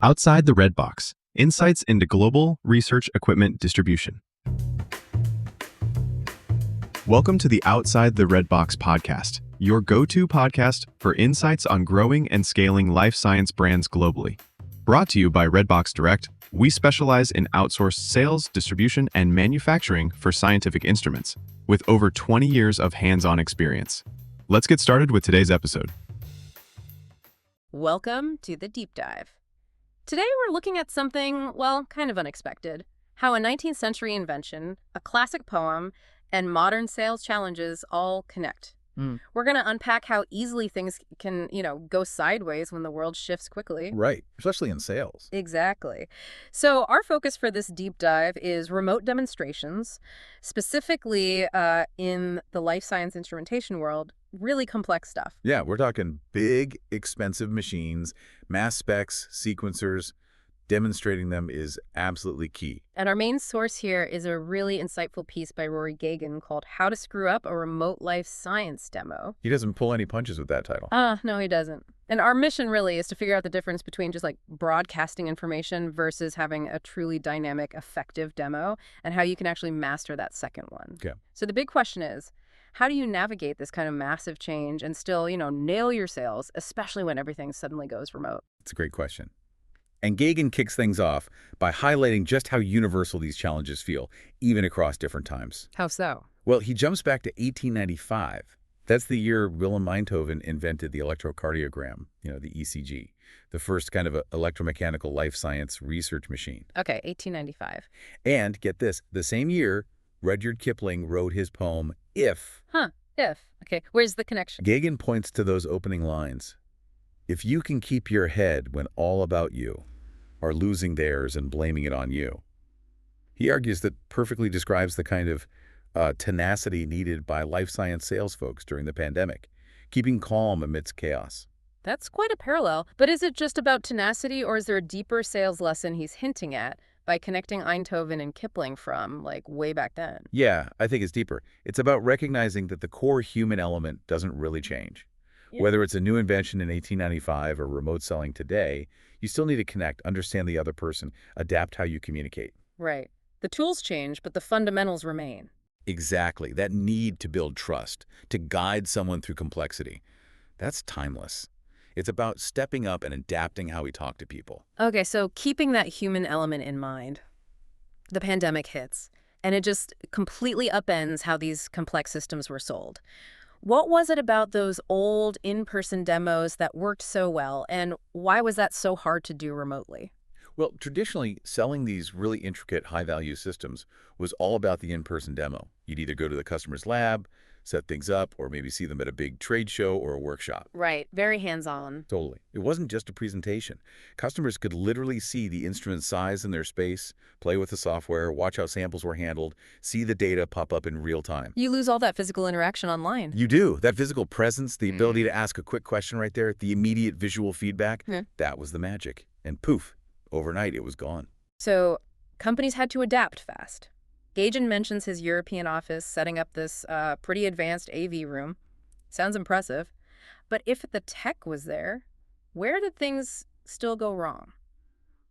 Outside the Red Box, insights into global research equipment distribution. Welcome to the Outside the Red Box podcast, your go-to podcast for insights on growing and scaling life science brands globally. Brought to you by Redbox Direct, we specialize in outsourced sales, distribution, and manufacturing for scientific instruments, with over 20 years of hands-on experience. Let's get started with today's episode. Welcome to the deep dive. Today we're looking at something, well, kind of unexpected. How a 19th century invention, a classic poem, and modern sales challenges all connect. We're going to unpack how easily things can, go sideways when the world shifts quickly. Right, especially in sales. Exactly. So our focus for this deep dive is remote demonstrations, specifically in the life science instrumentation world, really complex stuff. Yeah, we're talking big, expensive machines, mass specs, sequencers. Demonstrating them is absolutely key. And our main source here is a really insightful piece by Rory Gagan called How to Screw Up a Remote Life Science Demo. He doesn't pull any punches with that title. No, he doesn't. And our mission really is to figure out the difference between just like broadcasting information versus having a truly dynamic, effective demo and how you can actually master that second one. Okay. So the big question is, how do you navigate this kind of massive change and still, nail your sales, especially when everything suddenly goes remote? It's a great question. And Gagan kicks things off by highlighting just how universal these challenges feel, even across different times. How so? Well, he jumps back to 1895. That's the year Willem Einthoven invented the electrocardiogram, the ECG, the first kind of electromechanical life science research machine. Okay, 1895. And get this, the same year, Rudyard Kipling wrote his poem, If. If. Okay, where's the connection? Gagan points to those opening lines. If you can keep your head when all about you are losing theirs and blaming it on you. He argues that perfectly describes the kind of tenacity needed by life science sales folks during the pandemic, keeping calm amidst chaos. That's quite a parallel. But is it just about tenacity, or is there a deeper sales lesson he's hinting at by connecting Einthoven and Kipling from, way back then? Yeah, I think it's deeper. It's about recognizing that the core human element doesn't really change. Yeah. Whether it's a new invention in 1895 or remote selling today, you still need to connect, understand the other person, adapt how you communicate. Right. The tools change, but the fundamentals remain. Exactly. That need to build trust, to guide someone through complexity. That's timeless. It's about stepping up and adapting how we talk to people. Okay, so keeping that human element in mind, the pandemic hits, and it just completely upends how these complex systems were sold. What was it about those old in-person demos that worked so well, and why was that so hard to do remotely? Well, traditionally, selling these really intricate, high-value systems was all about the in-person demo. You'd either go to the customer's lab, set things up, or maybe see them at a big trade show or a workshop. Right, very hands-on. Totally. It wasn't just a presentation. Customers could literally see the instrument size in their space, play with the software, watch how samples were handled, see the data pop up in real time. You lose all that physical interaction online. You do. That physical presence, the ability to ask a quick question right there, the immediate visual feedback, that was the magic. And poof, overnight it was gone. So companies had to adapt fast. Gagan mentions his European office setting up this pretty advanced AV room. Sounds impressive. But if the tech was there, where did things still go wrong?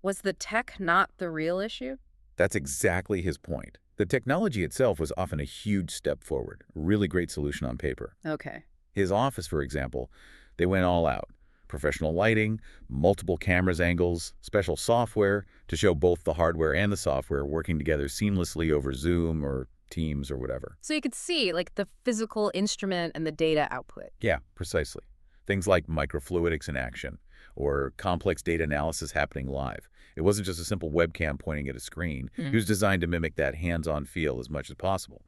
Was the tech not the real issue? That's exactly his point. The technology itself was often a huge step forward, a really great solution on paper. Okay. His office, for example, they went all out. Professional lighting, multiple cameras angles, special software to show both the hardware and the software working together seamlessly over Zoom or Teams or whatever. So you could see the physical instrument and the data output. Yeah, precisely. Things like microfluidics in action or complex data analysis happening live. It wasn't just a simple webcam pointing at a screen. It was designed to mimic that hands-on feel as much as possible.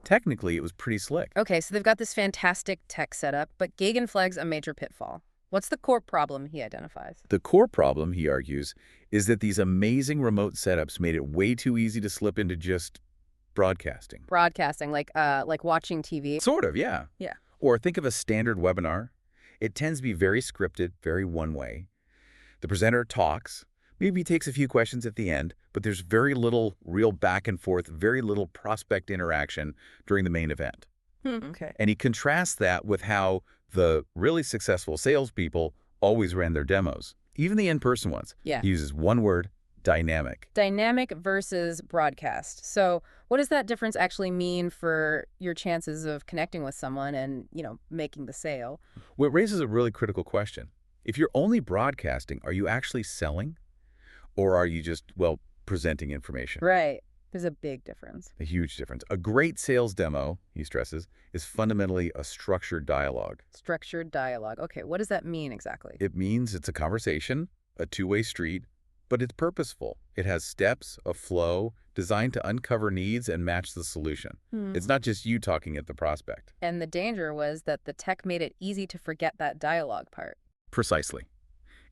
Technically, it was pretty slick. Okay, so they've got this fantastic tech setup, but Gagan flags a major pitfall. What's the core problem he identifies? The core problem, he argues, is that these amazing remote setups made it way too easy to slip into just broadcasting. Broadcasting, like watching TV? Sort of, yeah. Yeah. Or think of a standard webinar. It tends to be very scripted, very one-way. The presenter talks, maybe takes a few questions at the end, but there's very little real back and forth, very little prospect interaction during the main event. Okay. And he contrasts that with how the really successful salespeople always ran their demos. even the in-person ones. Yeah. He uses one word, dynamic. Dynamic versus broadcast. So what does that difference actually mean for your chances of connecting with someone and, making the sale? Well, it raises a really critical question. If you're only broadcasting, are you actually selling? Or are you just, well, presenting information? Right. There's a big difference. A huge difference. A great sales demo, he stresses, is fundamentally a structured dialogue. Structured dialogue. Okay, what does that mean exactly? It means it's a conversation, a two-way street, but it's purposeful. It has steps, a flow, designed to uncover needs and match the solution. It's not just you talking at the prospect. And the danger was that the tech made it easy to forget that dialogue part. Precisely.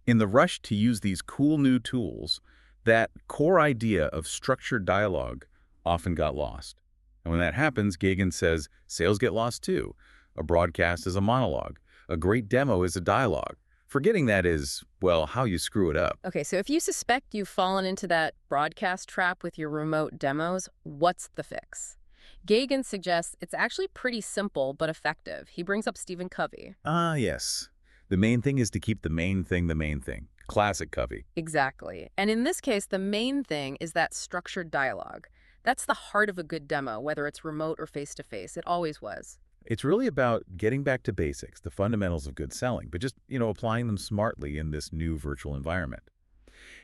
In the rush to use these cool new tools, that core idea of structured dialogue often got lost. And when that happens, Gagan says, sales get lost too. A broadcast is a monologue. A great demo is a dialogue. Forgetting that is, well, how you screw it up. Okay, so if you suspect you've fallen into that broadcast trap with your remote demos, what's the fix? Gagan suggests it's actually pretty simple but effective. He brings up Stephen Covey. Ah, yes. The main thing is to keep the main thing the main thing. Classic Covey. Exactly. And in this case, the main thing is that structured dialogue. That's the heart of a good demo, whether it's remote or face-to-face. It always was. It's really about getting back to basics, the fundamentals of good selling, but just, applying them smartly in this new virtual environment.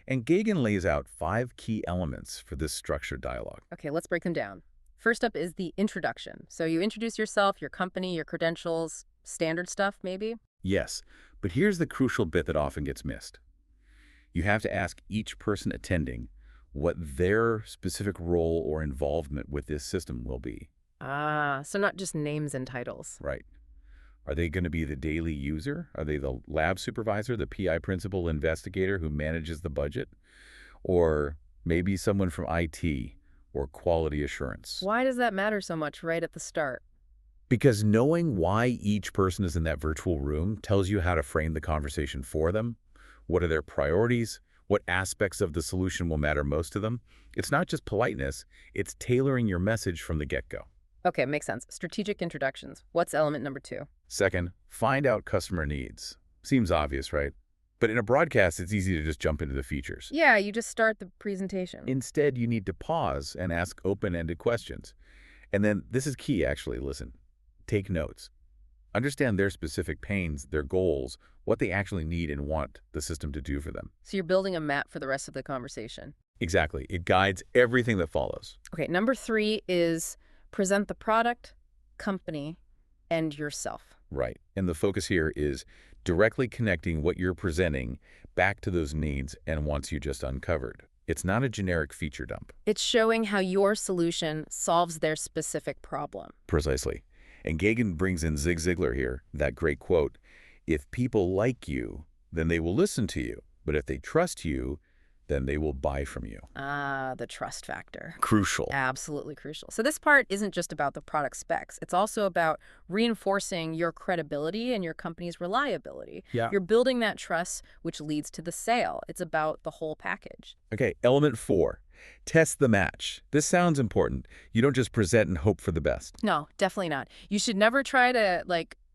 And Gagan lays out 5 key elements for this structured dialogue. Okay, let's break them down. First up is the introduction. So you introduce yourself, your company, your credentials, standard stuff maybe? Yes, but here's the crucial bit that often gets missed. You have to ask each person attending what their specific role or involvement with this system will be. Ah, so not just names and titles. Right. Are they going to be the daily user? Are they the lab supervisor, the PI principal investigator who manages the budget? Or maybe someone from IT or quality assurance? Why does that matter so much right at the start? Because knowing why each person is in that virtual room tells you how to frame the conversation for them. What are their priorities? What aspects of the solution will matter most to them? It's not just politeness, it's tailoring your message from the get-go. Okay, makes sense. Strategic introductions. What's element number 2? Second, find out customer needs. Seems obvious, right? But in a broadcast, it's easy to just jump into the features. Yeah, you just start the presentation. Instead, you need to pause and ask open-ended questions. And then, this is key actually, listen. Take notes. Understand their specific pains, their goals, what they actually need and want the system to do for them. So you're building a map for the rest of the conversation. Exactly. It guides everything that follows. Okay, number 3 is present the product, company, and yourself. Right. And the focus here is directly connecting what you're presenting back to those needs and wants you just uncovered. It's not a generic feature dump. It's showing how your solution solves their specific problem. Precisely. And Gagan brings in Zig Ziglar here, that great quote, if people like you, then they will listen to you. But if they trust you, then they will buy from you. Ah, the trust factor. Crucial. Absolutely crucial. So this part isn't just about the product specs. It's also about reinforcing your credibility and your company's reliability. Yeah. You're building that trust, which leads to the sale. It's about the whole package. Okay, element 4. Test the match. This sounds important. You don't just present and hope for the best. No, definitely not. You should never try to,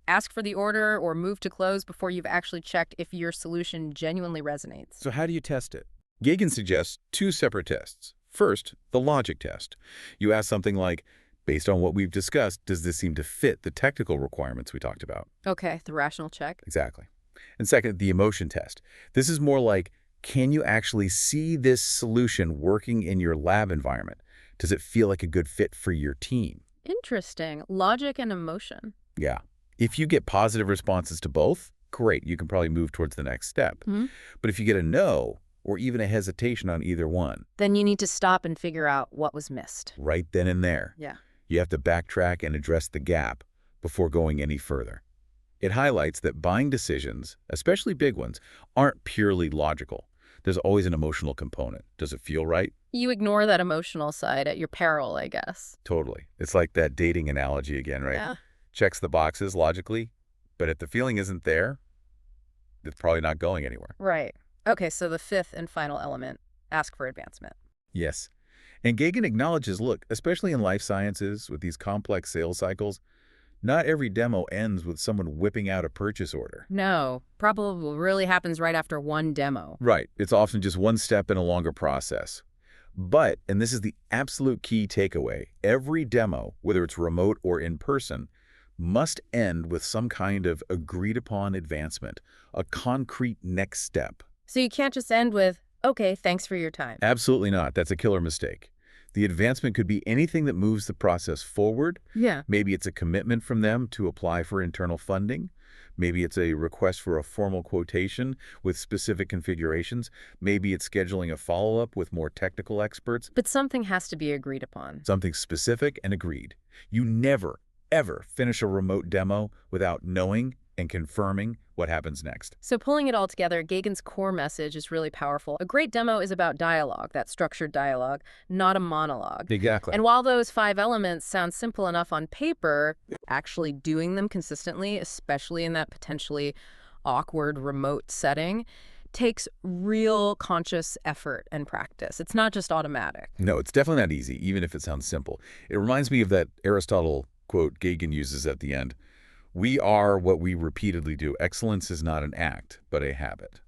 ask for the order or move to close before you've actually checked if your solution genuinely resonates. So how do you test it? Gagan suggests 2 separate tests. First, the logic test. You ask something like, based on what we've discussed, does this seem to fit the technical requirements we talked about? Okay, the rational check. Exactly. And second, the emotion test. This is more like, can you actually see this solution working in your lab environment? Does it feel like a good fit for your team? Interesting. Logic and emotion. Yeah. If you get positive responses to both, great. You can probably move towards the next step. But if you get a no, or even a hesitation on either one, then you need to stop and figure out what was missed. right then and there, Yeah. you have to backtrack and address the gap before going any further. It highlights that buying decisions, especially big ones, aren't purely logical. There's always an emotional component. Does it feel right? You ignore that emotional side at your peril, I guess. Totally. It's like that dating analogy again, right? Yeah. Checks the boxes logically, but if the feeling isn't there, it's probably not going anywhere. Right. Okay, so the 5th and final element, ask for advancement. Yes. And Gagan acknowledges, look, especially in life sciences with these complex sales cycles, Not every demo ends with someone whipping out a purchase order. No, probably really happens right after one demo. Right. It's often just one step in a longer process. But, and this is the absolute key takeaway, every demo, whether it's remote or in person, must end with some kind of agreed-upon advancement, a concrete next step. So you can't just end with, okay, thanks for your time. Absolutely not. That's a killer mistake. The advancement could be anything that moves the process forward. Yeah. Maybe it's a commitment from them to apply for internal funding. Maybe it's a request for a formal quotation with specific configurations. Maybe it's scheduling a follow-up with more technical experts. But something has to be agreed upon. Something specific and agreed. You never, ever finish a remote demo without knowing and confirming what happens next. So pulling it all together, Gagan's core message is really powerful. A great demo is about dialogue, that structured dialogue, not a monologue. Exactly. And while those 5 elements sound simple enough on paper, actually doing them consistently, especially in that potentially awkward remote setting, takes real conscious effort and practice. It's not just automatic. No, it's definitely not easy, even if it sounds simple. It reminds me of that Aristotle quote Gagan uses at the end. We are what we repeatedly do. Excellence is not an act, but a habit.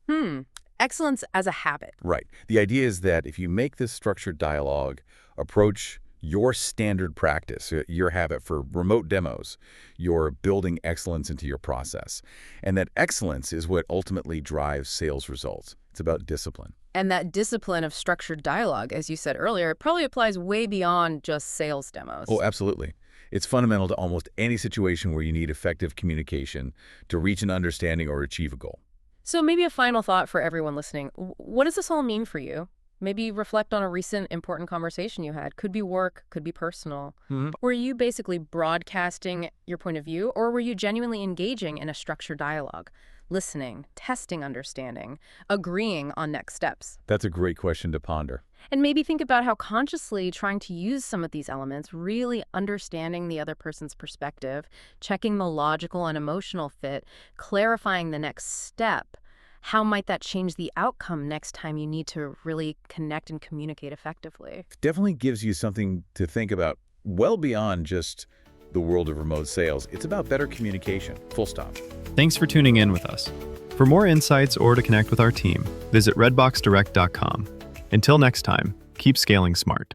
Excellence as a habit. Right. The idea is that if you make this structured dialogue approach your standard practice, your habit for remote demos, you're building excellence into your process. And that excellence is what ultimately drives sales results. It's about discipline. And that discipline of structured dialogue, as you said earlier, probably applies way beyond just sales demos. Oh, absolutely. It's fundamental to almost any situation where you need effective communication to reach an understanding or achieve a goal. So maybe a final thought for everyone listening. What does this all mean for you? Maybe reflect on a recent important conversation you had. Could be work, could be personal. Were you basically broadcasting your point of view, or were you genuinely engaging in a structured dialogue? Listening, testing understanding, agreeing on next steps? That's a great question to ponder. And maybe think about how consciously trying to use some of these elements, really understanding the other person's perspective, checking the logical and emotional fit, clarifying the next step, how might that change the outcome next time you need to really connect and communicate effectively? It definitely gives you something to think about well beyond just the world of remote sales. It's about better communication, full stop. Thanks for tuning in with us. For more insights or to connect with our team, visit redboxdirect.com. Until next time, keep scaling smart.